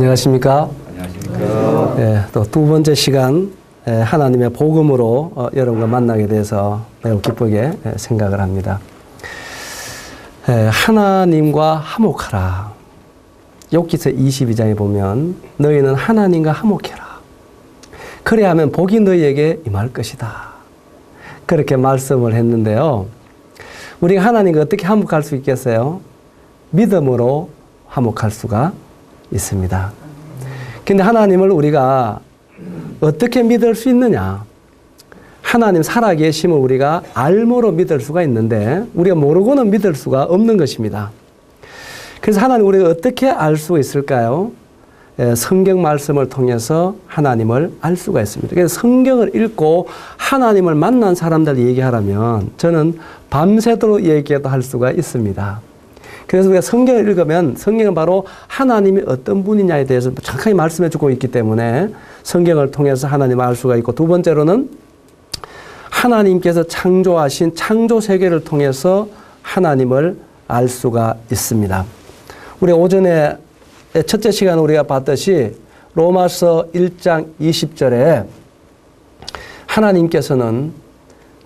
안녕하십니까? 안녕하십니까? 또 두 번째 시간 하나님의 복음으로 여러분과 만나게 돼서 매우 기쁘게 생각을 합니다. 하나님과 화목하라. 욥기서 22장에 보면 너희는 하나님과 화목해라. 그래야 하면 복이 너희에게 임할 것이다. 그렇게 말씀을 했는데요. 우리가 하나님과 어떻게 화목할 수 있겠어요? 믿음으로 화목할 수가 있습니다. 근데 하나님을 우리가 어떻게 믿을 수 있느냐? 하나님 살아계심을 우리가 알므로 믿을 수가 있는데 우리가 모르고는 믿을 수가 없는 것입니다. 그래서 하나님 우리가 어떻게 알 수 있을까요? 성경 말씀을 통해서 하나님을 알 수가 있습니다. 그래서 성경을 읽고 하나님을 만난 사람들 얘기하라면 저는 밤새도록 얘기해도 할 수가 있습니다. 그래서 우리가 성경을 읽으면 성경은 바로 하나님이 어떤 분이냐에 대해서 정확하게 말씀해 주고 있기 때문에 성경을 통해서 하나님을 알 수가 있고, 두 번째로는 하나님께서 창조하신 창조 세계를 통해서 하나님을 알 수가 있습니다. 우리 오전에 첫째 시간 우리가 봤듯이 로마서 1장 20절에 하나님께서는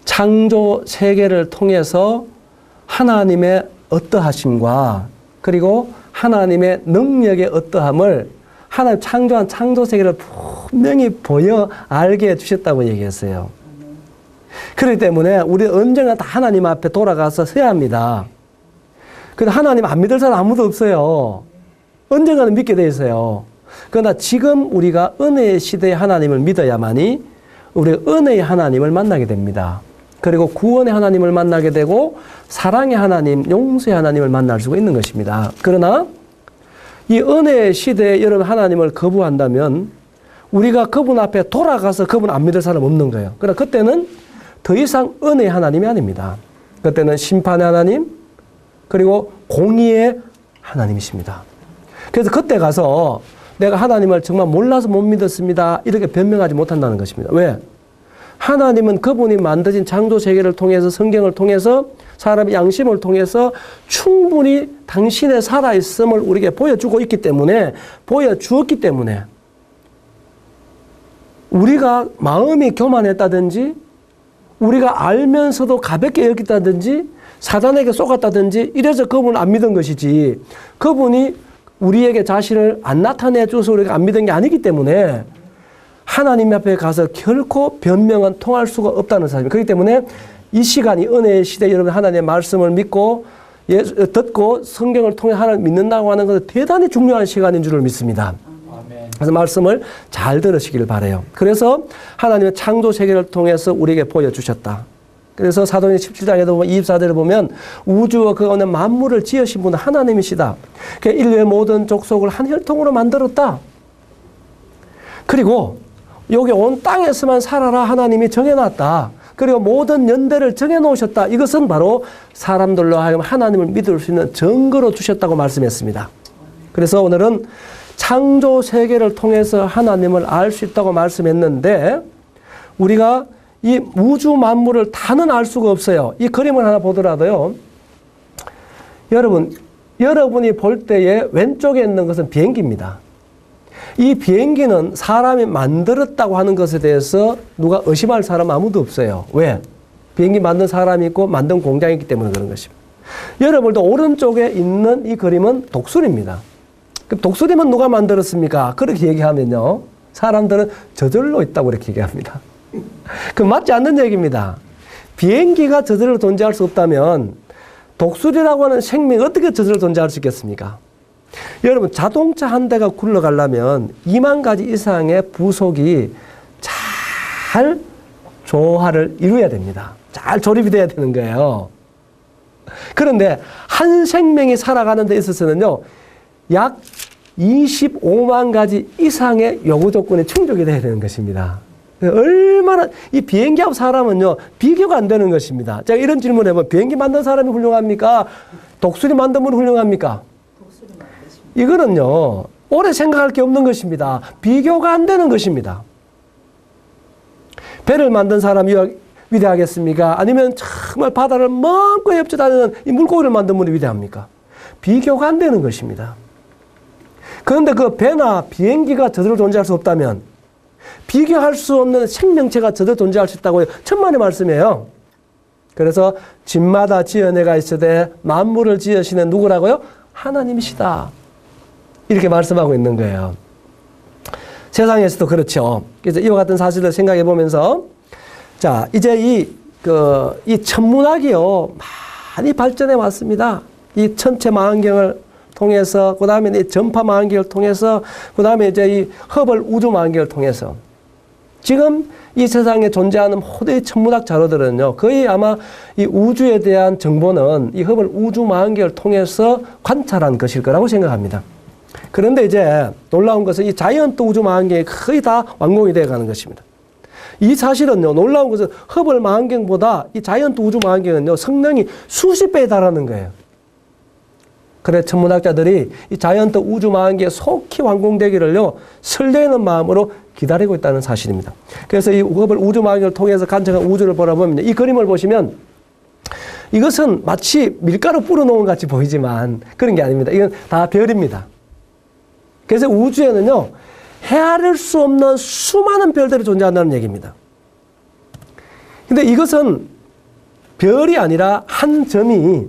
창조 세계를 통해서 하나님의 어떠하심과 그리고 하나님의 능력의 어떠함을 하나님 창조한 창조 세계를 분명히 보여 알게 해주셨다고 얘기했어요. 그렇기 때문에 우리 언젠가 다 하나님 앞에 돌아가서 서야 합니다. 근데 하나님 안 믿을 사람 아무도 없어요. 언젠가는 믿게 돼 있어요. 그러나 지금 우리가 은혜의 시대에 하나님을 믿어야만이 우리 은혜의 하나님을 만나게 됩니다. 그리고 구원의 하나님을 만나게 되고 사랑의 하나님, 용서의 하나님을 만날 수가 있는 것입니다. 그러나 이 은혜의 시대에 여러분 하나님을 거부한다면 우리가 그분 앞에 돌아가서 그분 안 믿을 사람 없는 거예요. 그러나 그때는 더 이상 은혜의 하나님이 아닙니다. 그때는 심판의 하나님 그리고 공의의 하나님이십니다. 그래서 그때 가서 내가 하나님을 정말 몰라서 못 믿었습니다. 이렇게 변명하지 못한다는 것입니다. 왜? 하나님은 그분이 만드신 창조 세계를 통해서 성경을 통해서 사람의 양심을 통해서 충분히 당신의 살아있음을 우리에게 보여주고 있기 때문에 보여주었기 때문에 우리가 마음이 교만했다든지 우리가 알면서도 가볍게 여겼다든지 사단에게 속았다든지 이래서 그분을 안 믿은 것이지 그분이 우리에게 자신을 안 나타내 줘서 우리가 안 믿은 게 아니기 때문에 하나님 앞에 가서 결코 변명은 통할 수가 없다는 사실입니다. 그렇기 때문에 이 시간이 은혜의 시대 여러분 하나님의 말씀을 믿고 듣고 성경을 통해 하나님을 믿는다고 하는 것은 대단히 중요한 시간인 줄을 믿습니다. 그래서 말씀을 잘 들으시길 바라요. 그래서 하나님의 창조 세계를 통해서 우리에게 보여주셨다. 그래서 사도행전 17장에도 보면 24절을 보면 우주와 그 가운데 만물을 지으신 분은 하나님이시다. 인류의 모든 족속을 한 혈통으로 만들었다. 그리고 여기 온 땅에서만 살아라 하나님이 정해놨다. 그리고 모든 연대를 정해놓으셨다. 이것은 바로 사람들로 하여금 하나님을 믿을 수 있는 증거로 주셨다고 말씀했습니다. 그래서 오늘은 창조 세계를 통해서 하나님을 알 수 있다고 말씀했는데 우리가 이 우주 만물을 다는 알 수가 없어요. 이 그림을 하나 보더라도요. 여러분이 볼 때에 왼쪽에 있는 것은 비행기입니다. 이 비행기는 사람이 만들었다고 하는 것에 대해서 누가 의심할 사람 아무도 없어요. 왜? 비행기 만든 사람이 있고 만든 공장이 있기 때문에 그런 것입니다. 여러분도 오른쪽에 있는 이 그림은 독수리입니다. 그럼 독수리는 누가 만들었습니까? 그렇게 얘기하면요. 사람들은 저절로 있다고 이렇게 얘기합니다. 그 맞지 않는 얘기입니다. 비행기가 저절로 존재할 수 없다면 독수리라고 하는 생명이 어떻게 저절로 존재할 수 있겠습니까? 여러분 자동차 한 대가 굴러가려면 2만 가지 이상의 부속이 잘 조화를 이루어야 됩니다. 잘 조립이 돼야 되는 거예요. 그런데 한 생명이 살아가는 데 있어서는요. 약 25만 가지 이상의 요구 조건이 충족이 돼야 되는 것입니다. 얼마나 이 비행기하고 사람은요. 비교가 안 되는 것입니다. 제가 이런 질문을 해보면 비행기 만든 사람이 훌륭합니까? 독수리 만든 분이 훌륭합니까? 이거는요. 오래 생각할 게 없는 것입니다. 비교가 안 되는 것입니다. 배를 만든 사람이 위대하겠습니까? 아니면 정말 바다를 먼 헤엄쳐 다니는 이 물고기를 만든 분이 위대합니까? 비교가 안 되는 것입니다. 그런데 그 배나 비행기가 저대로 존재할 수 없다면 비교할 수 없는 생명체가 저대로 존재할 수 있다고 천만의 말씀이에요. 그래서 집마다 지어내가 있으되 만물을 지으시는 누구라고요? 하나님이시다. 이렇게 말씀하고 있는 거예요. 세상에서도 그렇죠. 그래서 이와 같은 사실을 생각해 보면서 자, 이제 이 천문학이요, 많이 발전해 왔습니다. 이 천체 망원경을 통해서, 그 다음에 이 전파 망원경을 통해서, 그 다음에 이제 이 허블 우주 망원경을 통해서. 지금 이 세상에 존재하는 모든 천문학 자료들은요, 거의 아마 이 우주에 대한 정보는 이 허블 우주 망원경을 통해서 관찰한 것일 거라고 생각합니다. 그런데 이제 놀라운 것은 이 자이언트 우주 망원경이 거의 다 완공이 되어 가는 것입니다. 이 사실은요, 놀라운 것은 허블 망원경보다 이 자이언트 우주 망원경은요, 성능이 수십 배에 달하는 거예요. 그래 천문학자들이 이 자이언트 우주 망원경이 속히 완공되기를요, 설레는 마음으로 기다리고 있다는 사실입니다. 그래서 이 허블 우주 망원경을 통해서 관측한 우주를 보라보면 이 그림을 보시면 이것은 마치 밀가루 뿌려놓은 것 같이 보이지만 그런 게 아닙니다. 이건 다 별입니다. 그래서 우주에는요, 헤아릴 수 없는 수많은 별들이 존재한다는 얘기입니다. 근데 이것은 별이 아니라 한 점이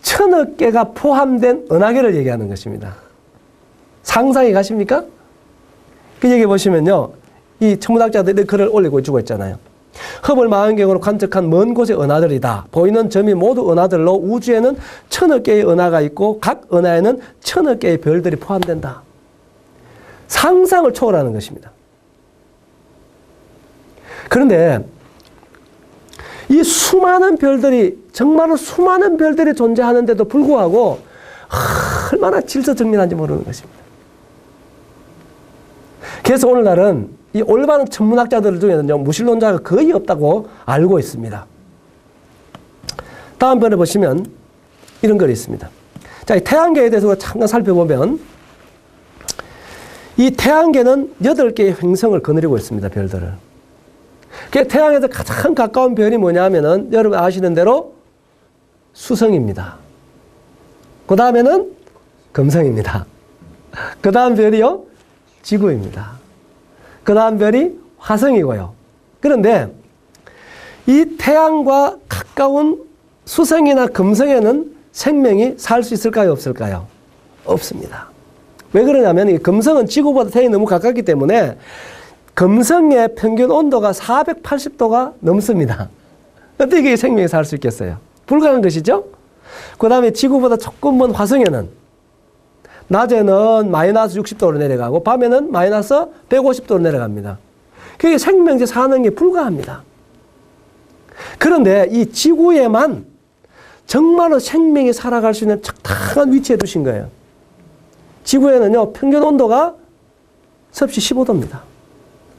1000억 개가 포함된 은하계를 얘기하는 것입니다. 상상이 가십니까? 그 얘기 보시면요, 이 천문학자들이 글을 올리고 주고 있잖아요. 허블 망원경으로 관측한 먼 곳의 은하들이다. 보이는 점이 모두 은하들로 우주에는 1000억 개의 은하가 있고 각 은하에는 1000억 개의 별들이 포함된다. 상상을 초월하는 것입니다. 그런데 이 수많은 별들이, 정말로 수많은 별들이 존재하는데도 불구하고 얼마나 질서정연한지 모르는 것입니다. 그래서 오늘날은 이 올바른 천문학자들 중에는요, 무신론자가 거의 없다고 알고 있습니다. 다음 편에 보시면 이런 글이 있습니다. 자, 이 태양계에 대해서 잠깐 살펴보면 이 태양계는 8개의 행성을 거느리고 있습니다. 별들을. 태양에서 가장 가까운 별이 뭐냐 하면은 여러분 아시는 대로 수성입니다. 그 다음에는 금성입니다. 그 다음 별이요, 지구입니다. 그 다음 별이 화성이고요. 그런데 이 태양과 가까운 수성이나 금성에는 생명이 살 수 있을까요? 없을까요? 없습니다. 왜 그러냐면 이 금성은 지구보다 태양이 너무 가깝기 때문에 금성의 평균 온도가 480도가 넘습니다. 어떻게 생명이 살 수 있겠어요? 불가능한 것이죠? 그 다음에 지구보다 조금 먼 화성에는 낮에는 마이너스 60도로 내려가고 밤에는 마이너스 150도로 내려갑니다. 그게 생명체 사는 게 불가합니다. 그런데 이 지구에만 정말로 생명이 살아갈 수 있는 적당한 위치에 두신 거예요. 지구에는요, 평균 온도가 섭씨 15도입니다.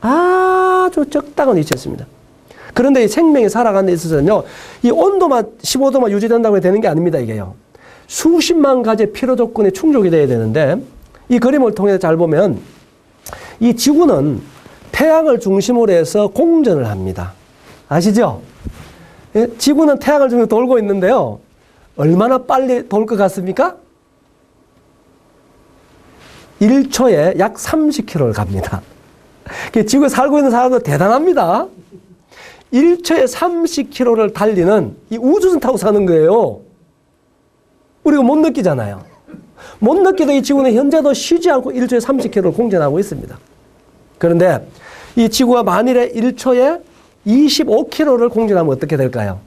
아주 적당한 위치에 있습니다. 그런데 이 생명이 살아가는 데 있어서는요, 이 온도만 15도만 유지된다고 되는 게 아닙니다, 이게요. 수십만 가지의 필요 조건이 충족이 돼야 되는데, 이 그림을 통해서 잘 보면 이 지구는 태양을 중심으로 해서 공전을 합니다. 아시죠? 지구는 태양을 중심으로 돌고 있는데요, 얼마나 빨리 돌 것 같습니까? 1초에 약 30km를 갑니다. 지구에 살고 있는 사람도 대단합니다. 1초에 30km를 달리는 이 우주선 타고 사는 거예요. 우리가 못 느끼잖아요. 못 느끼도 이 지구는 현재도 쉬지 않고 1초에 30km를 공전하고 있습니다. 그런데 이 지구가 만일에 1초에 25km를 공전하면 어떻게 될까요?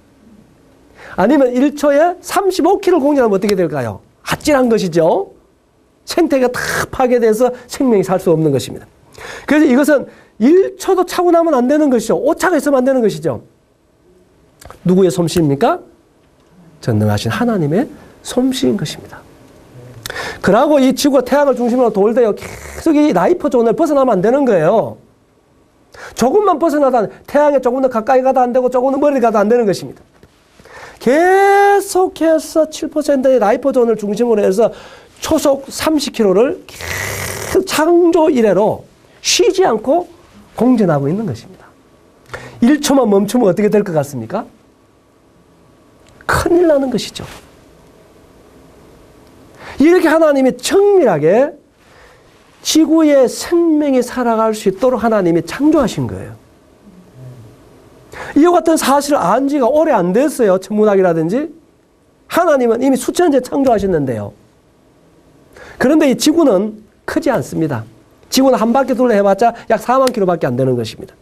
아니면 1초에 35km를 공전하면 어떻게 될까요? 아찔한 것이죠. 생태계가 다 파괴돼서 생명이 살 수 없는 것입니다. 그래서 이것은 1초도 차고 나면 안 되는 것이죠. 오차가 있으면 안 되는 것이죠. 누구의 솜씨입니까? 전능하신 하나님의 솜씨인 것입니다. 그러고 이 지구가 태양을 중심으로 돌대요. 계속 이 라이프 존을 벗어나면 안 되는 거예요. 조금만 벗어나다 태양에 조금 더 가까이 가도 안 되고 조금 더 멀리 가도 안 되는 것입니다. 계속해서 7%의 라이프 존을 중심으로 해서 초속 30km를 계속 창조 이래로 쉬지 않고 공전하고 있는 것입니다. 1초만 멈추면 어떻게 될 것 같습니까? 큰일 나는 것이죠. 이렇게 하나님이 정밀하게 지구에 생명이 살아갈 수 있도록 하나님이 창조하신 거예요. 이와 같은 사실을 안 지가 오래 안 됐어요. 천문학이라든지. 하나님은 이미 수천째 창조하셨는데요. 그런데 이 지구는 크지 않습니다. 지구는 한 바퀴 둘러 해봤자 약 4만 킬로밖에 안 되는 것입니다.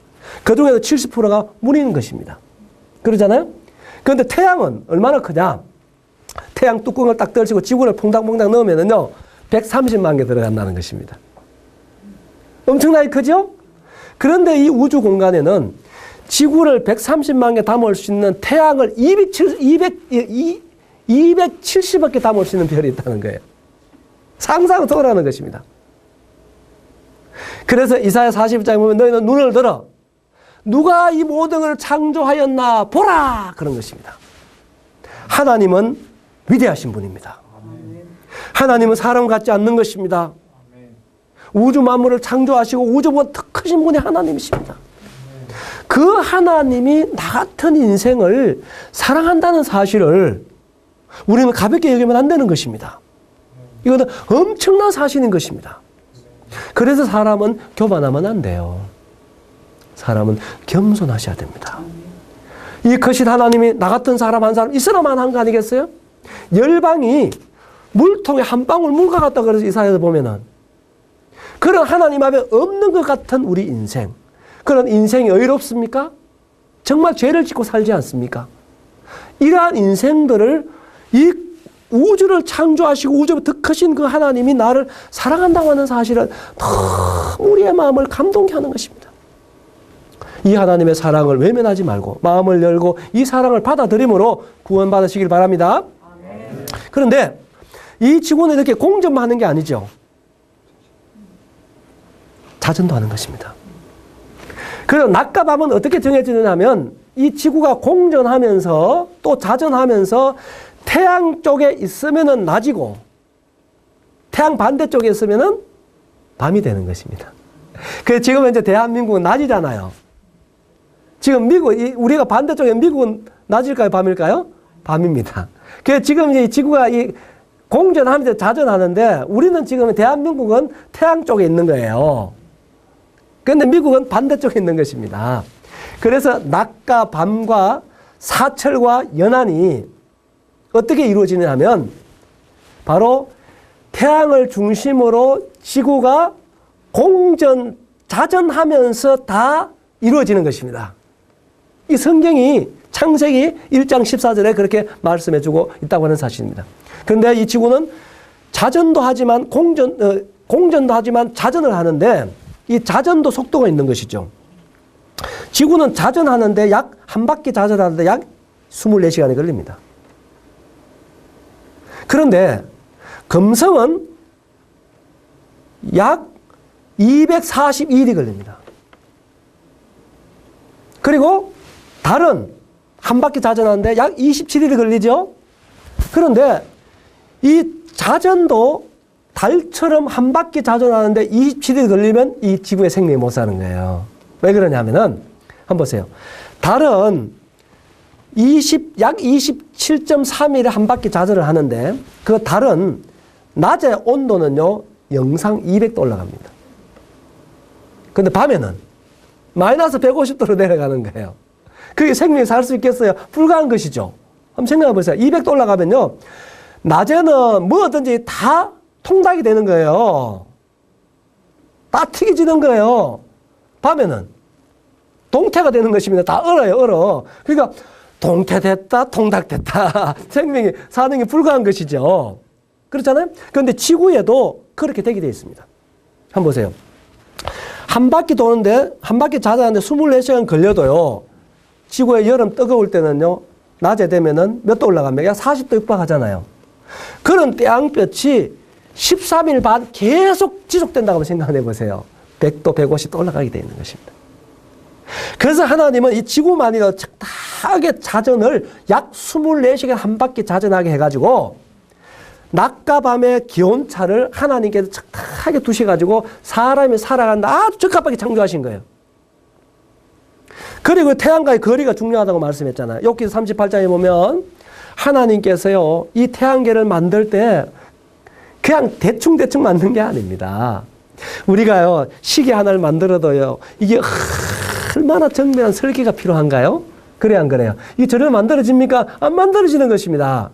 그 중에서 70%가 물인 것입니다. 그러잖아요? 그런데 태양은 얼마나 크냐? 태양 뚜껑을 딱 떨치고 지구를 퐁당퐁당 넣으면은요, 130만 개 들어간다는 것입니다. 엄청나게 크죠? 그런데 이 우주 공간에는 지구를 130만 개 담을 수 있는 태양을 270억 개 담을 수 있는 별이 있다는 거예요. 상상을 초월하는 것입니다. 그래서 이사야 40장에 보면 너희는 눈을 들어 누가 이 모든 걸 창조하였나 보라 그런 것입니다. 하나님은 위대하신 분입니다. 하나님은 사람 같지 않는 것입니다. 우주 만물을 창조하시고 우주보다 더 크신 분이 하나님이십니다. 그 하나님이 나 같은 인생을 사랑한다는 사실을 우리는 가볍게 여기면 안 되는 것입니다. 이거는 엄청난 사실인 것입니다. 그래서 사람은 교만하면 안 돼요. 사람은 겸손하셔야 됩니다. 이 크신 하나님이 나 같은 사람 한 사람 있어야만 한 거 아니겠어요? 열방이 물통에 한 방울 물과 같다 그래서 이사야에서 보면은 그런 하나님 앞에 없는 것 같은 우리 인생, 그런 인생이 의롭습니까? 정말 죄를 짓고 살지 않습니까? 이러한 인생들을 이 우주를 창조하시고 우주보다 더 크신 그 하나님이 나를 사랑한다고 하는 사실은 너무 우리의 마음을 감동케 하는 것입니다. 이 하나님의 사랑을 외면하지 말고 마음을 열고 이 사랑을 받아들임으로 구원받으시길 바랍니다. 그런데 이 지구는 이렇게 공전만 하는 게 아니죠. 자전도 하는 것입니다. 그래서 낮과 밤은 어떻게 정해지느냐 하면 이 지구가 공전하면서 또 자전하면서 태양 쪽에 있으면은 낮이고 태양 반대쪽에 있으면은 밤이 되는 것입니다. 그래서 지금 현재 대한민국은 낮이잖아요. 지금 우리가 반대쪽에 미국은 낮일까요? 밤일까요? 밤입니다. 그래서 지금 이 지구가 이 공전하면서 자전하는데 우리는 지금 대한민국은 태양 쪽에 있는 거예요. 그런데 미국은 반대쪽에 있는 것입니다. 그래서 낮과 밤과 사철과 연한이 어떻게 이루어지냐 하면 바로 태양을 중심으로 지구가 공전, 자전하면서 다 이루어지는 것입니다. 이 성경이 창세기 1장 14절에 그렇게 말씀해주고 있다고 하는 사실입니다. 그런데 이 지구는 자전도 하지만 공전도 하지만 자전을 하는데 이 자전도 속도가 있는 것이죠. 지구는 자전하는데 약 한 바퀴 자전하는데 약 24시간이 걸립니다. 그런데 금성은 약 242일이 걸립니다. 그리고 달은 한 바퀴 자전하는데 약 27일이 걸리죠. 그런데 이 자전도 달처럼 한 바퀴 자전하는데 27일 걸리면 이 지구의 생명이 못 사는 거예요. 왜 그러냐면은 한번 보세요. 달은 약 27.3일에 한 바퀴 자전을 하는데 그 달은 낮에 온도는요 영상 200도 올라갑니다. 근데 밤에는 마이너스 150도로 내려가는 거예요. 그게 생명이 살 수 있겠어요? 불가한 것이죠. 한번 생각해 보세요. 200도 올라가면요 낮에는 뭐든지 다 통닭이 되는 거예요. 다 튀겨지는 거예요. 밤에는 동태가 되는 것입니다. 다 얼어요, 얼어. 그러니까 동태 됐다, 통닭 됐다. 생명이 사는 게 불가한 것이죠. 그렇잖아요? 그런데 지구에도 그렇게 되게 되어 있습니다. 한번 보세요. 한 바퀴 도는데, 한 바퀴 자전하는데 24시간 걸려도요, 지구의 여름 뜨거울 때는요, 낮에 되면은 몇 도 올라갑니까? 약 40도 육박하잖아요. 그런 태양볕이 13일 반 계속 지속된다고 한번 생각해 보세요. 100도, 150도 올라가게 되어 있는 것입니다. 그래서 하나님은 이 지구만이라도 적당하게 자전을 약 24시간 한 바퀴 자전하게 해가지고 낮과 밤의 기온차를 하나님께서 적당하게 두셔가지고 사람이 살아간다 아주 적합하게 창조하신 거예요. 그리고 태양과의 거리가 중요하다고 말씀했잖아요. 욥기 38장에 보면 하나님께서요 이 태양계를 만들 때 그냥 대충 만든 게 아닙니다. 우리가요, 시계 하나를 만들어도요, 이게 얼마나 정밀한 설계가 필요한가요? 그래, 안 그래요? 이게 저를 만들어집니까? 안 만들어지는 것입니다.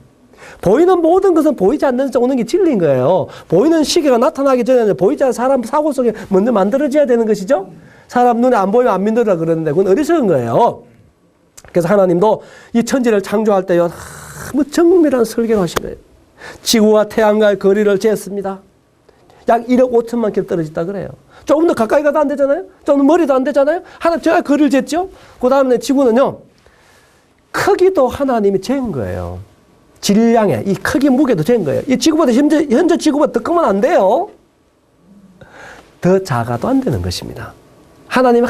보이는 모든 것은 보이지 않는 데서 오는 게 진리인 거예요. 보이는 시계가 나타나기 전에 보이지 않는 사람 사고 속에 먼저 만들어져야 되는 것이죠. 사람 눈에 안 보이면 안 믿으라 그러는데 그건 어리석은 거예요. 그래서 하나님도 이 천지를 창조할 때요, 너무 정밀한 설계를 하신 거예요. 지구와 태양과의 거리를 쟀습니다. 약 1억 5천만 킬로 떨어졌다 그래요. 조금 더 가까이 가도 안 되잖아요. 조금 더 멀리도 안 되잖아요. 하나님 제가 거리를 쟀죠. 그 다음에 지구는요, 크기도 하나님이 잰 거예요. 질량에 이 크기 무게도 잰 거예요. 이 지구보다 현재 지구보다 더 크면 안 돼요. 더 작아도 안 되는 것입니다. 하나님은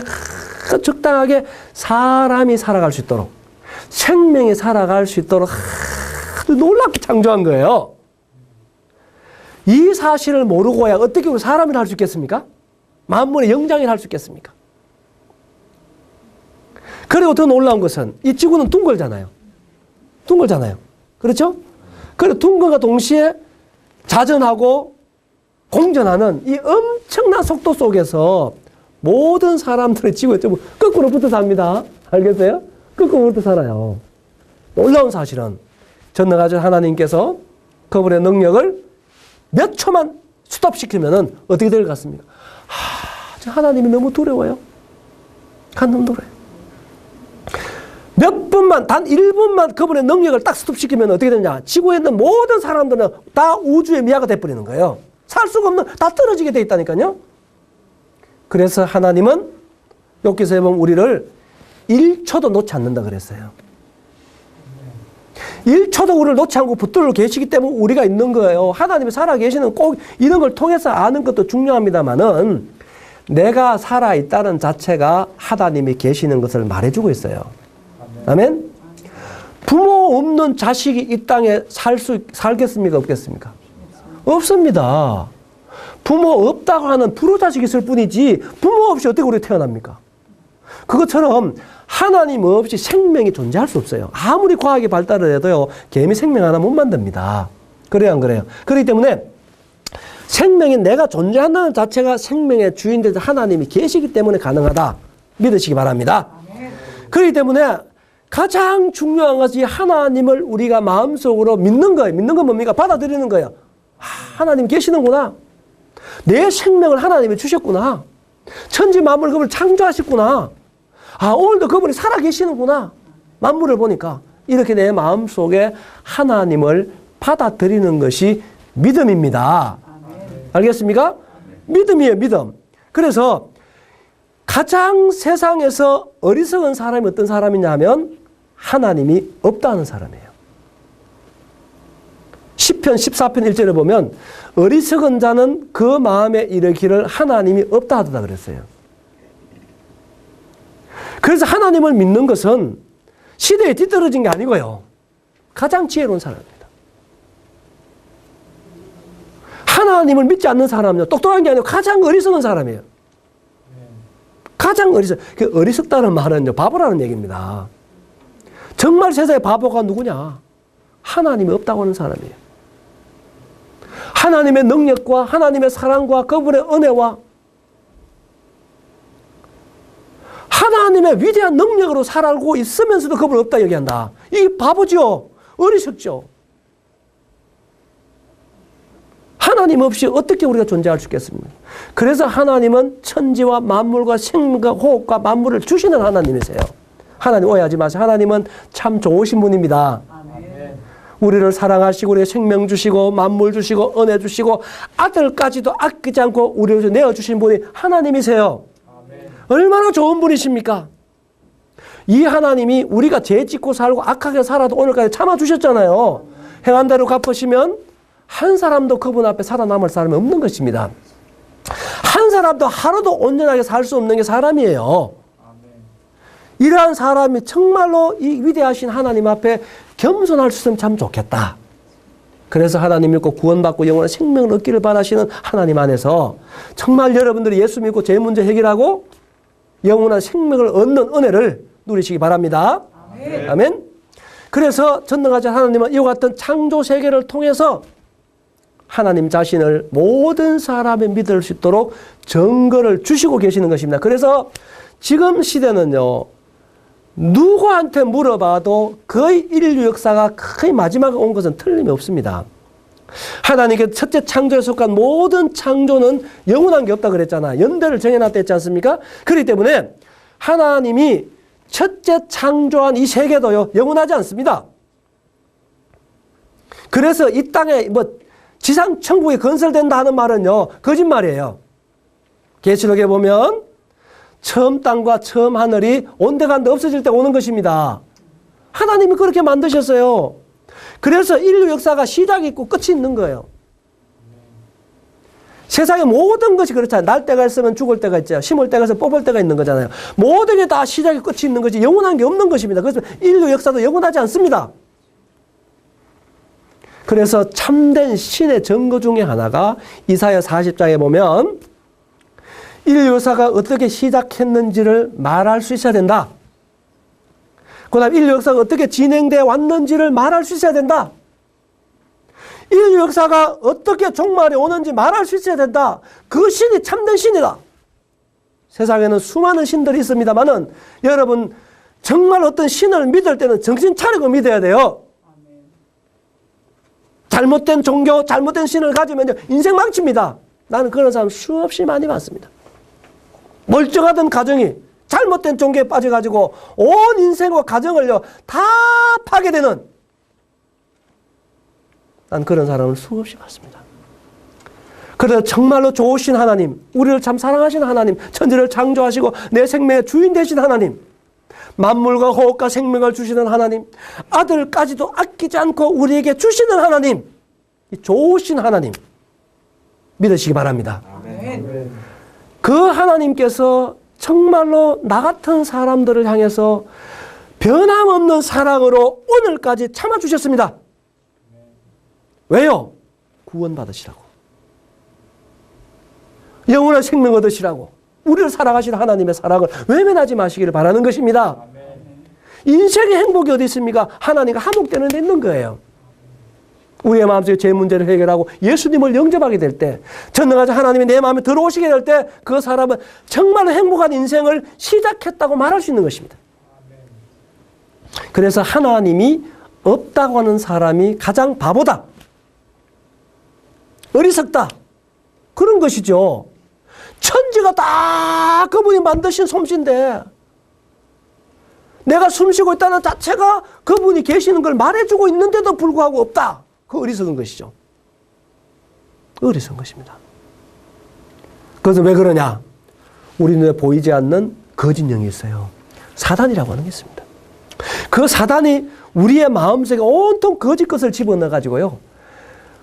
적당하게 사람이 살아갈 수 있도록, 생명이 살아갈 수 있도록 아주 놀랍게 창조한 거예요. 이 사실을 모르고야 어떻게 우리 사람을 할 수 있겠습니까? 만물의 영장을 할 수 있겠습니까? 그리고 더 놀라운 것은 이 지구는 둥글잖아요. 둥글잖아요. 그렇죠? 그리고 둥근과 동시에 자전하고 공전하는 이 엄청난 속도 속에서 모든 사람들의 지구에 좀 거꾸로 붙어 삽니다. 알겠어요? 거꾸로 붙어 살아요. 놀라운 사실은 전능하신 하나님께서 그분의 능력을 몇 초만 스톱시키면은 어떻게 될 것 같습니까? 저 하나님이 너무 두려워요. 너무 두려워요. 몇 분만, 단 1분만 그분의 능력을 딱 스톱시키면 어떻게 되냐? 지구에 있는 모든 사람들은 다 우주의 미아가 돼버리는 거예요. 살 수가 없는, 다 떨어지게 돼 있다니까요. 그래서 하나님은 욥기서에 보면 우리를 1초도 놓지 않는다 그랬어요. 1초도 우리를 놓지 않고 붙들고 계시기 때문에 우리가 있는 거예요. 하나님이 살아계시는 꼭 이런 걸 통해서 아는 것도 중요합니다만은 내가 살아있다는 자체가 하나님이 계시는 것을 말해주고 있어요. 아멘? 부모 없는 자식이 이 땅에 살겠습니까? 없겠습니까? 없습니다. 부모 없다고 하는 불효자식이 있을 뿐이지 부모 없이 어떻게 우리 태어납니까? 그것처럼 하나님 없이 생명이 존재할 수 없어요. 아무리 과학이 발달을 해도요, 개미 생명 하나 못 만듭니다. 그래요, 안 그래요? 그렇기 때문에 생명이 내가 존재한다는 자체가 생명의 주인된 하나님이 계시기 때문에 가능하다. 믿으시기 바랍니다. 그렇기 때문에 가장 중요한 것이 하나님을 우리가 마음속으로 믿는 거예요. 믿는 건 뭡니까? 받아들이는 거예요. 하나님 계시는구나. 내 생명을 하나님이 주셨구나. 천지 만물 그분을 창조하셨구나. 오늘도 그분이 살아계시는구나. 만물을 보니까 이렇게 내 마음속에 하나님을 받아들이는 것이 믿음입니다. 알겠습니까? 믿음이에요, 믿음. 그래서 가장 세상에서 어리석은 사람이 어떤 사람이냐 하면 하나님이 없다는 사람이에요. 시편 14편 1절에 보면 어리석은 자는 그 마음에 이르기를 하나님이 없다 하다 그랬어요. 그래서 하나님을 믿는 것은 시대에 뒤떨어진 게 아니고요. 가장 지혜로운 사람입니다. 하나님을 믿지 않는 사람은요, 똑똑한 게 아니고 가장 어리석은 사람이에요. 가장 그 어리석다는 말은요, 바보라는 얘기입니다. 정말 세상에 바보가 누구냐? 하나님이 없다고 하는 사람이에요. 하나님의 능력과 하나님의 사랑과 그분의 은혜와 하나님의 위대한 능력으로 살아가고 있으면서도 그분을 없다 얘기한다. 이 바보죠. 어리석죠. 하나님 없이 어떻게 우리가 존재할 수 있겠습니까? 그래서 하나님은 천지와 만물과 생명과 호흡과 만물을 주시는 하나님이세요. 하나님 오해하지 마세요. 하나님은 참 좋으신 분입니다. 아멘. 우리를 사랑하시고 우리의 생명 주시고 만물 주시고 은혜 주시고 아들까지도 아끼지 않고 우리를 내어주신 분이 하나님이세요. 아멘. 얼마나 좋은 분이십니까? 이 하나님이 우리가 죄 짓고 살고 악하게 살아도 오늘까지 참아주셨잖아요. 행한 대로 갚으시면 한 사람도 그분 앞에 살아남을 사람이 없는 것입니다. 한 사람도 하루도 온전하게 살 수 없는 게 사람이에요. 이러한 사람이 정말로 이 위대하신 하나님 앞에 겸손할 수 있으면 참 좋겠다. 그래서 하나님 믿고 구원받고 영원한 생명을 얻기를 바라시는 하나님 안에서 정말 여러분들이 예수 믿고 제 문제 해결하고 영원한 생명을 얻는 은혜를 누리시기 바랍니다. 아멘. 아멘. 그래서 전능하신 하나님은 이와 같은 창조 세계를 통해서 하나님 자신을 모든 사람이 믿을 수 있도록 증거를 주시고 계시는 것입니다. 그래서 지금 시대는요, 누구한테 물어봐도 거의 인류 역사가 거의 마지막에 온 것은 틀림이 없습니다. 하나님께 첫째 창조에 속한 모든 창조는 영원한 게 없다 그랬잖아. 연대를 정해놨다 했지 않습니까? 그렇기 때문에 하나님이 첫째 창조한 이 세계도요, 영원하지 않습니다. 그래서 이 땅에 지상 천국이 건설된다 하는 말은요, 거짓말이에요. 계시록에 보면 처음 땅과 처음 하늘이 온데간데 없어질 때 오는 것입니다. 하나님이 그렇게 만드셨어요. 그래서 인류 역사가 시작이 있고 끝이 있는 거예요. 세상의 모든 것이 그렇잖아요. 날 때가 있으면 죽을 때가 있죠. 심을 때가 있으면 뽑을 때가 있는 거잖아요. 모든 게 다 시작이 끝이 있는 거지 영원한 게 없는 것입니다. 그래서 인류 역사도 영원하지 않습니다. 그래서 참된 신의 증거 중에 하나가 이사야 40장에 보면 인류 역사가 어떻게 시작했는지를 말할 수 있어야 된다. 그 다음에 인류 역사가 어떻게 진행되어 왔는지를 말할 수 있어야 된다. 인류 역사가 어떻게 종말에 오는지 말할 수 있어야 된다. 그 신이 참된 신이다. 세상에는 수많은 신들이 있습니다만은 여러분 정말 어떤 신을 믿을 때는 정신 차리고 믿어야 돼요. 잘못된 종교, 잘못된 신을 가지면 인생 망칩니다. 나는 그런 사람 수없이 많이 봤습니다. 멀쩡하던 가정이 잘못된 종교에 빠져가지고 온 인생과 가정을요 다 파괴되는, 난 그런 사람을 수없이 봤습니다. 그래서 정말로 좋으신 하나님, 우리를 참 사랑하신 하나님, 천지를 창조하시고 내 생명의 주인 되신 하나님, 만물과 호흡과 생명을 주시는 하나님, 아들까지도 아끼지 않고 우리에게 주시는 하나님, 이 좋으신 하나님 믿으시기 바랍니다. 아멘. 그 하나님께서 정말로 나 같은 사람들을 향해서 변함없는 사랑으로 오늘까지 참아주셨습니다. 왜요? 구원받으시라고. 영원한 생명 얻으시라고. 우리를 사랑하시는 하나님의 사랑을 외면하지 마시기를 바라는 것입니다. 인생의 행복이 어디 있습니까? 하나님과 화목되는 데 있는 거예요. 우리의 마음속에 제 문제를 해결하고 예수님을 영접하게 될 때, 전능하신 하나님이 내 마음에 들어오시게 될 때 그 사람은 정말로 행복한 인생을 시작했다고 말할 수 있는 것입니다. 그래서 하나님이 없다고 하는 사람이 가장 바보다, 어리석다, 그런 것이죠. 천지가 다 그분이 만드신 솜씨인데 내가 숨쉬고 있다는 자체가 그분이 계시는 걸 말해주고 있는데도 불구하고 없다. 그 어리석은 것이죠. 어리석은 것입니다. 그래서 왜 그러냐? 우리 눈에 보이지 않는 거짓 영이 있어요. 사단이라고 하는 게 있습니다. 그 사단이 우리의 마음속에 온통 거짓 것을 집어넣어 가지고요,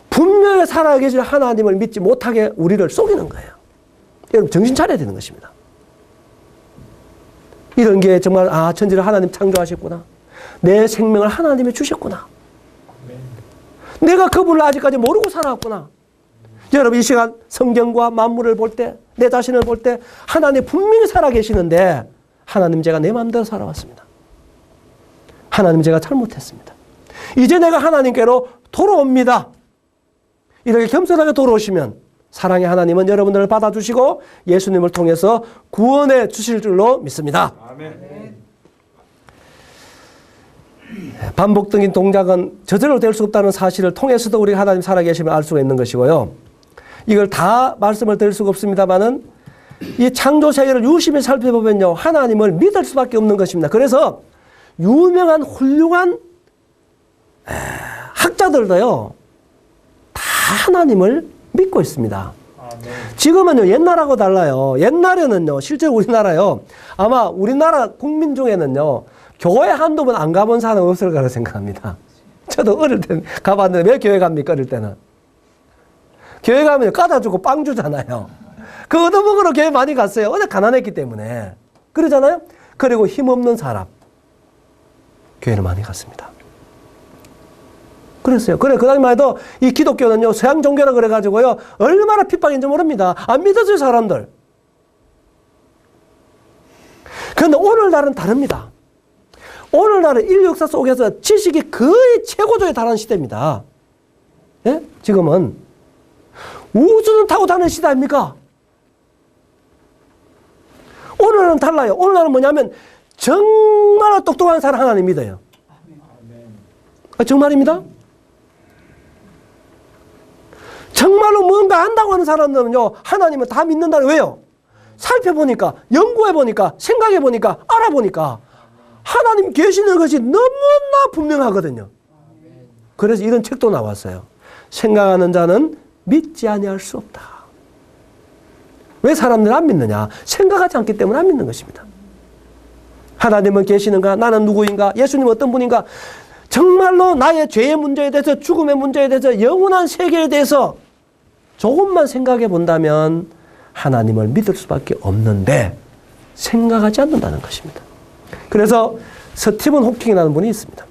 분명히 살아계실 하나님을 믿지 못하게 우리를 속이는 거예요. 여러분 정신 차려야 되는 것입니다. 이런 게 정말 천지를 하나님 창조하셨구나. 내 생명을 하나님이 주셨구나. 내가 그분을 아직까지 모르고 살아왔구나. 여러분 이 시간 성경과 만물을 볼 때, 내 자신을 볼 때 하나님 분명히 살아계시는데 하나님 제가 내 마음대로 살아왔습니다. 하나님 제가 잘못했습니다. 이제 내가 하나님께로 돌아옵니다. 이렇게 겸손하게 돌아오시면 사랑의 하나님은 여러분들을 받아주시고 예수님을 통해서 구원해 주실 줄로 믿습니다. 아멘. 반복적인 동작은 저절로 될 수 없다는 사실을 통해서도 우리가 하나님 살아계심을 알 수가 있는 것이고요. 이걸 다 말씀을 드릴 수가 없습니다만은 이 창조 세계를 유심히 살펴보면요, 하나님을 믿을 수밖에 없는 것입니다. 그래서 유명한 훌륭한 학자들도요 다 하나님을 믿고 있습니다. 지금은요 옛날하고 달라요. 옛날에는요 실제로 우리나라요, 아마 우리나라 국민 중에는요 교회 한두 번 안 가본 사람은 없을 거라고 생각합니다. 저도 어릴 때 가봤는데 왜 교회 갑니까? 어릴 때는 교회 가면 까다 주고 빵 주잖아요. 그 얻어먹으러 교회 많이 갔어요. 어제 가난했기 때문에. 그러잖아요. 그리고 힘없는 사람 교회를 많이 갔습니다. 그랬어요. 그래, 그 다음에 해도 이 기독교는요, 서양 종교라 그래가지고요, 얼마나 핍박인지 모릅니다. 안 믿어줘요, 사람들. 그런데 오늘날은 다릅니다. 오늘날은 인류 역사 속에서 지식이 거의 최고조에 달하는 시대입니다. 예? 지금은. 우주는 타고 다니는 시대 아닙니까? 오늘은 달라요. 오늘은 뭐냐면 정말로 똑똑한 사람 하나님 믿어요. 정말입니다. 정말로 뭔가 안다고 하는 사람들은요, 하나님은 다 믿는다. 왜요? 살펴보니까, 연구해보니까, 생각해보니까, 알아보니까 하나님 계시는 것이 너무나 분명하거든요. 그래서 이런 책도 나왔어요. 생각하는 자는 믿지 아니할 수 없다. 왜 사람들은 안 믿느냐? 생각하지 않기 때문에 안 믿는 것입니다. 하나님은 계시는가? 나는 누구인가? 예수님은 어떤 분인가? 정말로 나의 죄의 문제에 대해서, 죽음의 문제에 대해서, 영원한 세계에 대해서 조금만 생각해 본다면 하나님을 믿을 수밖에 없는데 생각하지 않는다는 것입니다. 그래서 스티븐 호킹이라는 분이 있습니다.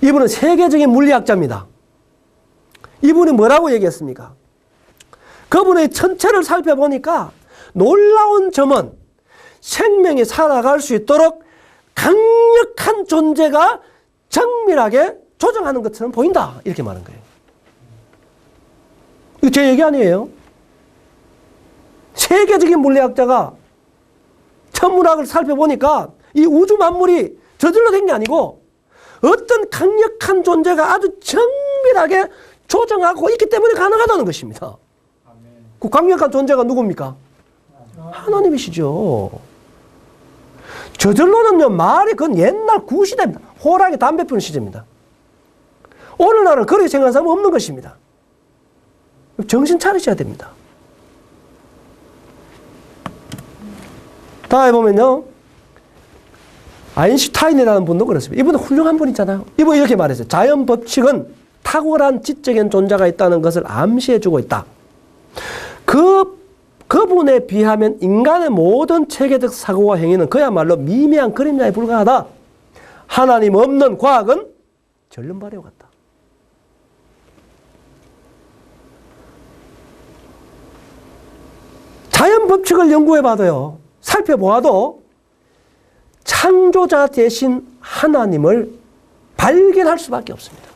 이분은 세계적인 물리학자입니다. 이분이 뭐라고 얘기했습니까? 그분의 전체를 살펴보니까 놀라운 점은 생명이 살아갈 수 있도록 강력한 존재가 정밀하게 조정하는 것처럼 보인다. 이렇게 말한 거예요. 이거 제 얘기 아니에요. 세계적인 물리학자가 천문학을 살펴보니까 이 우주 만물이 저절로 된 게 아니고 어떤 강력한 존재가 아주 정밀하게 조정하고 있기 때문에 가능하다는 것입니다. 그 강력한 존재가 누굽니까? 하나님이시죠. 저절로는요, 말이 그건 옛날 구시대입니다. 호랑이 담배 피우는 시대입니다. 오늘날은 그렇게 생각하는 사람은 없는 것입니다. 정신 차리셔야 됩니다. 다음에 보면요, 아인슈타인이라는 분도 그렇습니다. 이분은 훌륭한 분이잖아요. 이분이 이렇게 말했어요. 자연 법칙은 탁월한 지적인 존재가 있다는 것을 암시해주고 있다. 그분에 비하면 인간의 모든 체계적 사고와 행위는 그야말로 미미한 그림자에 불과하다. 하나님 없는 과학은 절름발이와 같다. 자연 법칙을 연구해봐도요, 살펴보아도 창조자 대신 하나님을 발견할 수밖에 없습니다.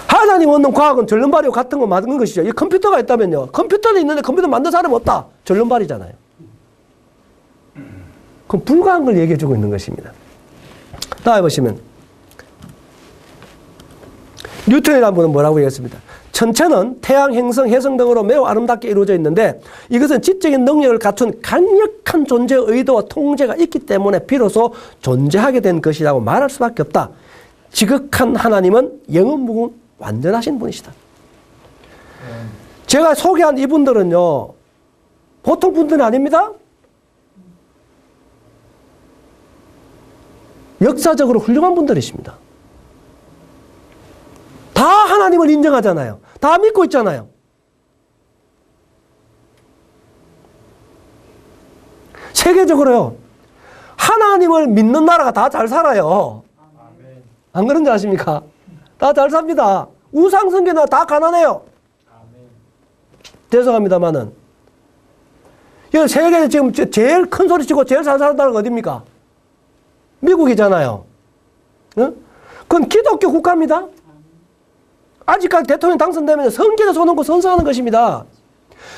하나님 없는 과학은 절름발이와 같은 거 맞는 것이죠. 이 컴퓨터가 있다면요, 컴퓨터는 있는데 컴퓨터 만든 사람이 없다. 절름발이잖아요. 그럼 불가한 걸 얘기해주고 있는 것입니다. 다음에 보시면 뉴턴이라는 분은 뭐라고 얘기했습니다. 천체는 태양, 행성, 혜성 등으로 매우 아름답게 이루어져 있는데 이것은 지적인 능력을 갖춘 강력한 존재의 의도와 통제가 있기 때문에 비로소 존재하게 된 것이라고 말할 수밖에 없다. 지극한 하나님은 영원무궁 완전하신 분이시다. 제가 소개한 이분들은요, 보통 분들은 아닙니다. 역사적으로 훌륭한 분들이십니다. 다 하나님을 인정하잖아요. 다 믿고 있잖아요. 세계적으로요, 하나님을 믿는 나라가 다 잘 살아요. 안 그런 줄 아십니까? 다 잘 삽니다. 우상숭배나 다 가난해요. 죄송합니다만은 이 세계에서 지금 제일 큰 소리 치고 제일 잘 사는 나라가 어디입니까? 미국이잖아요. 응? 그건 기독교 국가입니다. 아직까지 대통령 당선되면 성계를 손놓고 선서하는 것입니다.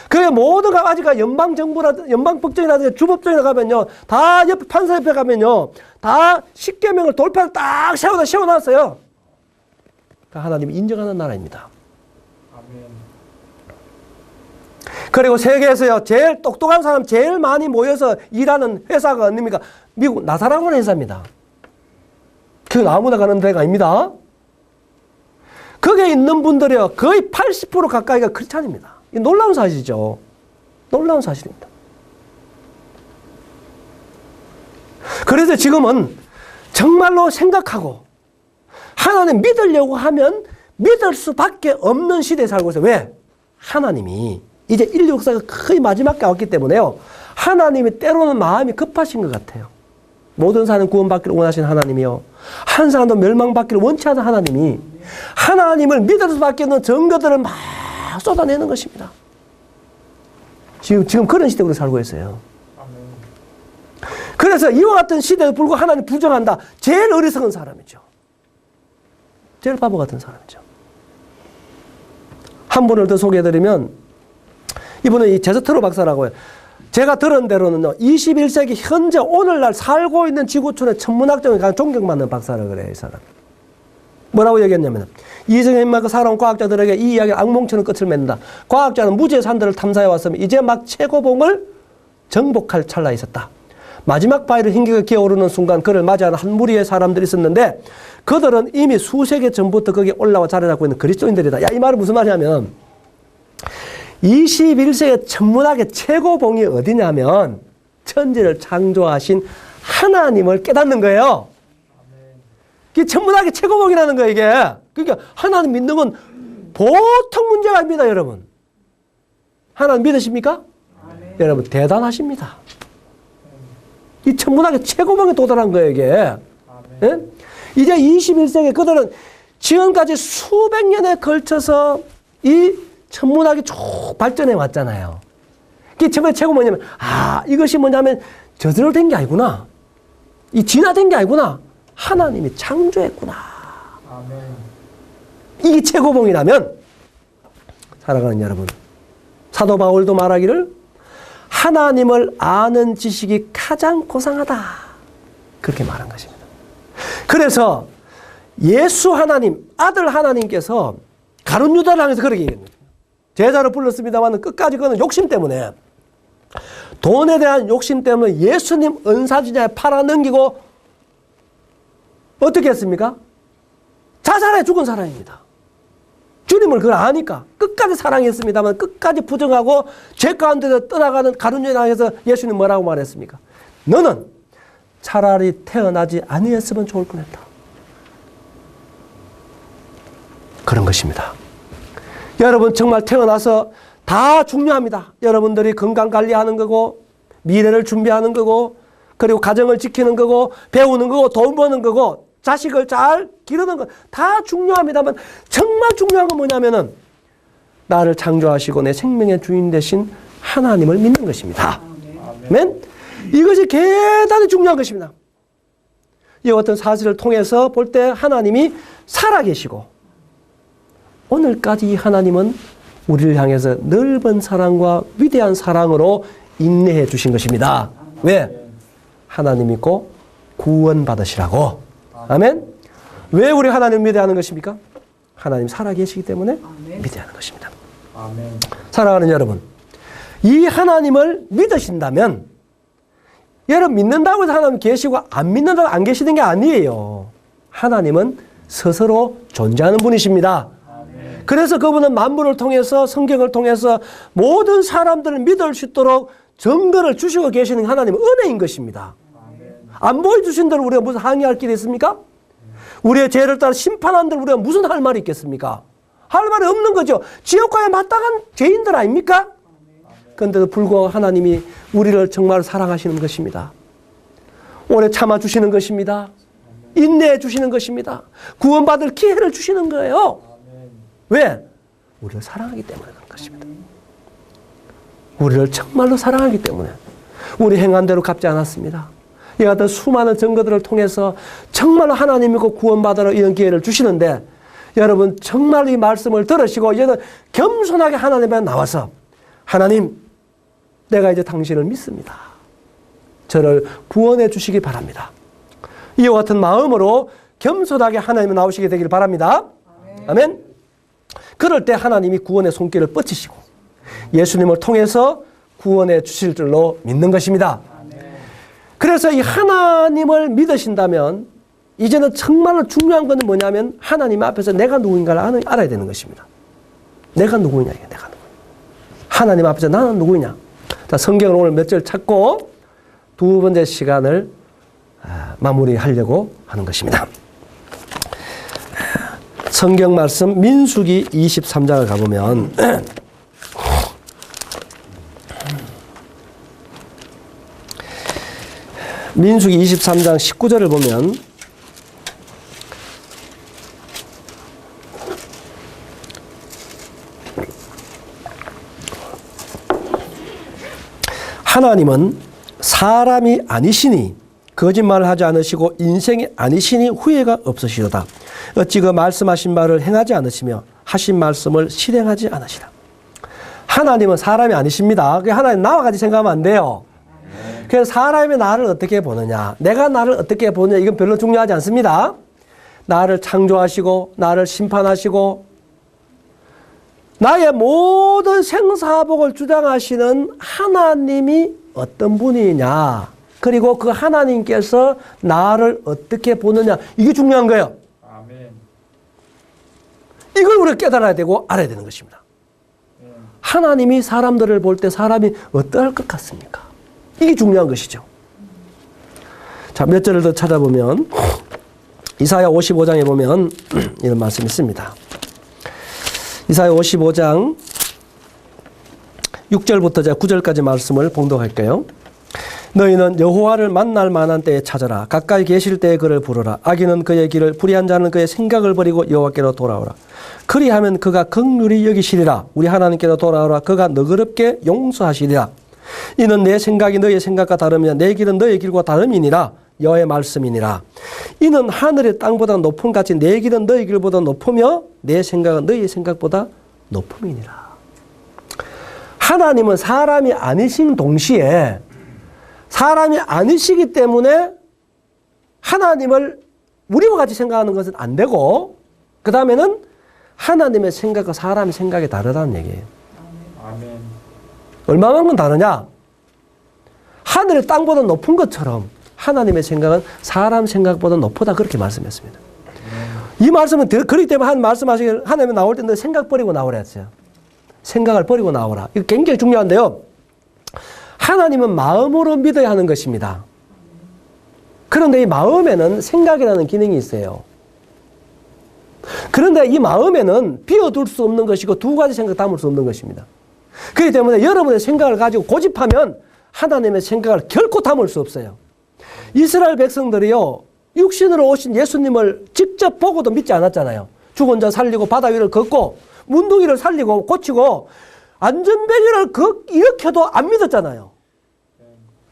그게 모두가 아직까지 연방정부라든지 연방법정이라든지 주법정에 가면요, 다 옆에 판사 옆에 가면요, 다 십계명을 돌파를 딱 세워놨어요. 하나님이 인정하는 나라입니다. 그리고 세계에서요, 제일 똑똑한 사람 제일 많이 모여서 일하는 회사가 어딥니까? 미국 나사라는 회사입니다. 그건 아무나 가는 데가 아닙니다. 거기에 있는 분들이요, 거의 80% 가까이가 크리스찬입니다. 이 놀라운 사실이죠. 놀라운 사실입니다. 그래서 지금은 정말로 생각하고 하나님 믿으려고 하면 믿을 수밖에 없는 시대에 살고 있어요. 왜? 하나님이 이제 인류 역사가 거의 마지막에 왔기 때문에요, 하나님이 때로는 마음이 급하신 것 같아요. 모든 사람은 구원받기를 원하시는 하나님이요, 한 사람도 멸망받기를 원치 않는 하나님이 하나님을 믿을 수밖에 없는 증거들을 막 쏟아내는 것입니다. 지금 그런 시대로 살고 있어요. 그래서 이와 같은 시대에 불구하고 하나님 부정한다. 제일 어리석은 사람이죠. 제일 바보 같은 사람이죠. 한 분을 더 소개해드리면 이분은 이 제스트로 박사라고 해요. 제가 들은 대로는요, 21세기 현재 오늘날 살고 있는 지구촌의 천문학적인 가장 존경받는 박사라 그래요, 이 사람. 뭐라고 얘기했냐면, 이승엽만큼 살아온 과학자들에게 이 이야기는 악몽처럼 끝을 맺는다. 과학자는 무지의 산들을 탐사해 왔으면 이제 막 최고봉을 정복할 찰나에 있었다. 마지막 바위를 흰기가 기어오르는 순간 그를 맞이하는 한 무리의 사람들이 있었는데 그들은 이미 수세기 전부터 거기에 올라와 자리 잡고 있는 그리스도인들이다. 야, 이 말은 무슨 말이냐면 21세기 천문학의 최고봉이 어디냐면 천지를 창조하신 하나님을 깨닫는 거예요. 이게 천문학의 최고봉이라는 거예요, 이게. 그러니까 하나님 믿는 건 보통 문제가 아닙니다, 여러분. 하나님 믿으십니까? 여러분, 대단하십니다. 이 천문학의 최고봉에 도달한 거예요, 이게. 예? 이제 21세기 그들은 지금까지 수백 년에 걸쳐서 이 천문학이 쭉 발전해 왔잖아요. 이게 천문학의 최고 뭐냐면, 이것이 뭐냐면 저절로 된 게 아니구나. 이 진화된 게 아니구나. 하나님이 창조했구나. 아멘. 이게 최고봉이라면, 사랑하는 여러분, 사도 바울도 말하기를 하나님을 아는 지식이 가장 고상하다. 그렇게 말한 것입니다. 그래서 예수 하나님, 아들 하나님께서 가룟 유다를 향해서 그렇게 얘기합니다. 제자로 불렀습니다만 끝까지 그거는 욕심 때문에, 돈에 대한 욕심 때문에 예수님 은사주냐에 팔아넘기고 어떻게 했습니까? 자살해 죽은 사람입니다. 주님을 그걸 아니까 끝까지 사랑했습니다만 끝까지 부정하고 죄 가운데서 떠나가는 가룟 유다에서 예수님 뭐라고 말했습니까? 너는 차라리 태어나지 아니했으면 좋을 뻔했다. 그런 것입니다. 여러분, 정말 태어나서 다 중요합니다. 여러분들이 건강 관리하는 거고 미래를 준비하는 거고 그리고 가정을 지키는 거고 배우는 거고 돈 버는 거고 자식을 잘 기르는 거 다 중요합니다만 정말 중요한 건 뭐냐면은 나를 창조하시고 내 생명의 주인 되신 하나님을 믿는 것입니다. 아멘. 이것이 대단히 중요한 것입니다. 이와 같은 사실을 통해서 볼 때 하나님이 살아계시고 오늘까지 이 하나님은 우리를 향해서 넓은 사랑과 위대한 사랑으로 인내해 주신 것입니다. 왜? 하나님 믿고 구원받으시라고. 아멘. 왜 우리 하나님 믿어야 하는 것입니까? 하나님 살아계시기 때문에 믿어야 하는 것입니다. 아멘. 사랑하는 여러분, 이 하나님을 믿으신다면 여러분 믿는다고 해서 하나님 계시고 안 믿는다고 안 계시는 게 아니에요. 하나님은 스스로 존재하는 분이십니다. 아멘. 그래서 그분은 만물을 통해서 성경을 통해서 모든 사람들을 믿을 수 있도록 증거를 주시고 계시는 하나님은 은혜인 것입니다. 안 보여주신 대로 우리가 무슨 항의할 길이 있습니까? 우리의 죄를 따라 심판한 대로 우리가 무슨 할 말이 있겠습니까? 할 말이 없는 거죠. 지옥가에 마땅한 죄인들 아닙니까? 그런데도 불구하고 하나님이 우리를 정말 사랑하시는 것입니다. 오래 참아주시는 것입니다. 인내해 주시는 것입니다. 구원받을 기회를 주시는 거예요. 왜? 우리를 사랑하기 때문에 그런 것입니다. 우리를 정말로 사랑하기 때문에 우리 행한 대로 갚지 않았습니다. 이 같은 수많은 증거들을 통해서 정말 하나님 믿고 구원받으러 이런 기회를 주시는데 여러분 정말 이 말씀을 들으시고 이제는 겸손하게 하나님 앞에 나와서 하나님 내가 이제 당신을 믿습니다. 저를 구원해 주시기 바랍니다. 이와 같은 마음으로 겸손하게 하나님에 나오시게 되기를 바랍니다. 아멘. 그럴 때 하나님이 구원의 손길을 뻗치시고 예수님을 통해서 구원해 주실 줄로 믿는 것입니다. 그래서 이 하나님을 믿으신다면 이제는 정말로 중요한 것은 뭐냐면 하나님 앞에서 내가 누구인가를 알아야 되는 것입니다. 내가 누구냐, 이게 내가 누구냐. 하나님 앞에서 나는 누구냐. 자, 성경을 오늘 몇 절 찾고 두 번째 시간을 마무리하려고 하는 것입니다. 성경 말씀 민수기 23장을 가보면 민수기 23장 19절을 보면 하나님은 사람이 아니시니 거짓말을 하지 않으시고 인생이 아니시니 후회가 없으시도다. 어찌 그 말씀하신 바를 행하지 않으시며 하신 말씀을 실행하지 않으시다. 하나님은 사람이 아니십니다. 하나님 나와 같이 생각하면 안 돼요. 그래서 사람이 나를 어떻게 보느냐, 내가 나를 어떻게 보느냐, 이건 별로 중요하지 않습니다. 나를 창조하시고 나를 심판하시고 나의 모든 생사복을 주장하시는 하나님이 어떤 분이냐, 그리고 그 하나님께서 나를 어떻게 보느냐, 이게 중요한 거예요. 아멘. 이걸 우리가 깨달아야 되고 알아야 되는 것입니다. 하나님이 사람들을 볼 때 사람이 어떠할 것 같습니까? 이게 중요한 것이죠. 자, 몇 절을 더 찾아보면 이사야 55장에 보면 이런 말씀이 있습니다. 이사야 55장 6절부터 제가 9절까지 말씀을 봉독할게요. 너희는 여호와를 만날 만한 때에 찾아라. 가까이 계실 때에 그를 부르라. 악인은 그의 길을, 불의한 자는 그의 생각을 버리고 여호와께로 돌아오라. 그리하면 그가 긍휼히 여기시리라. 우리 하나님께로 돌아오라. 그가 너그럽게 용서하시리라. 이는 내 생각이 너의 생각과 다르며 내 길은 너의 길과 다름이니라. 여호와의 말씀이니라. 이는 하늘의 땅보다 높은 같이 내 길은 너의 길보다 높으며 내 생각은 너의 생각보다 높음이니라. 하나님은 사람이 아니신 동시에 사람이 아니시기 때문에 하나님을 우리와 같이 생각하는 것은 안 되고, 그 다음에는 하나님의 생각과 사람의 생각이 다르다는 얘기예요. 아멘. 얼마만큼 다르냐? 하늘의 땅보다 높은 것처럼 하나님의 생각은 사람 생각보다 높다, 그렇게 말씀했습니다. 이 말씀은 그렇기 때문에 하나님이 나올 때 너 생각 버리고 나오라 했어요. 생각을 버리고 나오라. 이거 굉장히 중요한데요. 하나님은 마음으로 믿어야 하는 것입니다. 그런데 이 마음에는 생각이라는 기능이 있어요. 그런데 이 마음에는 비워둘 수 없는 것이고 두 가지 생각 담을 수 없는 것입니다. 그렇기 때문에 여러분의 생각을 가지고 고집하면 하나님의 생각을 결코 담을 수 없어요. 이스라엘 백성들이요, 육신으로 오신 예수님을 직접 보고도 믿지 않았잖아요. 죽은 자 살리고 바다 위를 걷고 문둥이를 살리고 고치고 안전벨리를 일으켜도 안 믿었잖아요.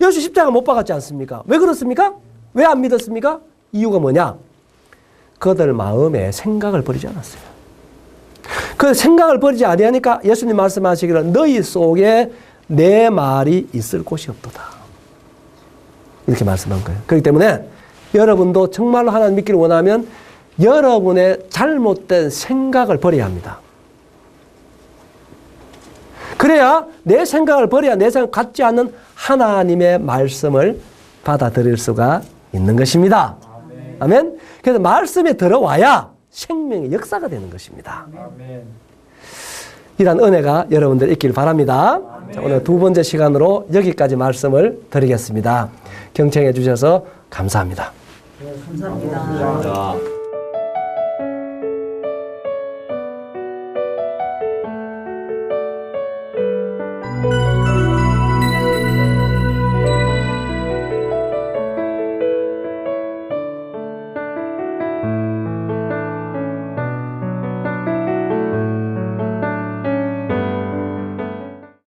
예수 십자가 못 박았지 않습니까? 왜 그렇습니까? 왜 안 믿었습니까? 이유가 뭐냐? 그들 마음에 생각을 버리지 않았어요. 그 생각을 버리지 아니하니까 예수님 말씀하시기를 너희 속에 내 말이 있을 곳이 없도다, 이렇게 말씀한 거예요. 그렇기 때문에 여러분도 정말로 하나님 믿기를 원하면 여러분의 잘못된 생각을 버려야 합니다. 그래야 내 생각을 버려야 내 생각 같지 않는 하나님의 말씀을 받아들일 수가 있는 것입니다. 아멘. 아멘. 그래서 말씀이 들어와야 생명의 역사가 되는 것입니다. 아멘. 이런 은혜가 여러분들 있길 바랍니다. 자, 오늘 두 번째 시간으로 여기까지 말씀을 드리겠습니다. 경청해 주셔서 감사합니다. 감사합니다.